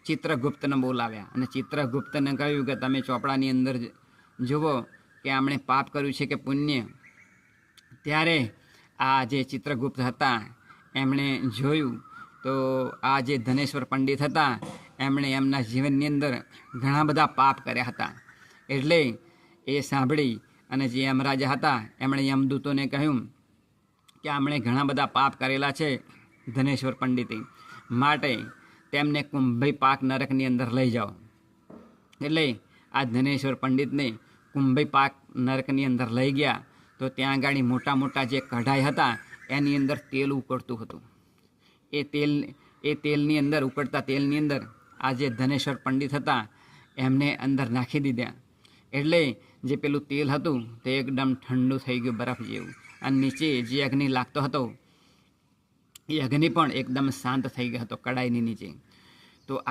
ચિત્રગુપ્તને બોલાવ્યા અને ચિત્રગુપ્તને કહ્યું કે તમે ચોપડાની અંદર જુઓ કે આમણે પાપ કર્યું છે કે પુણ્ય. ત્યારે આ જે ચિત્રગુપ્ત હતા એમણે જોયું તો આ જે ધનેશ્વર પંડિત હતા એમણે એમના જીવનની અંદર ઘણા બધા પાપ કર્યા હતા. એટલે એ સાંભળી અને જે યમરાજા હતા એમણે યમદૂતોને કહ્યું કે આમણે ઘણા બધા પાપ કરેલા છે ધનેશ્વર પંડિતે, માટે તેમને કુંભઈ પાક નરકની અંદર લઈ જાઓ. એટલે આ ધનેશ્વર પંડિતને કુંભઈ પાક નરકની અંદર લઈ ગયા તો ત્યાં આગળ મોટા મોટા જે કઢાઈ હતા એની અંદર તેલ ઉકળતું હતું. એ તેલની અંદર ઉકળતા તેલની અંદર આ જે ધનેશ્વર પંડિત હતા એમને અંદર નાખી દીધા. એટલે જે પેલું તેલ હતું તે એકદમ ઠંડુ થઈ ગયું, બરફ જેવું, અને નીચે જે અગ્નિ લાગતો હતો એ અગ્નિ પણ એકદમ શાંત થઈ ગયો હતો કડાઈની નીચે.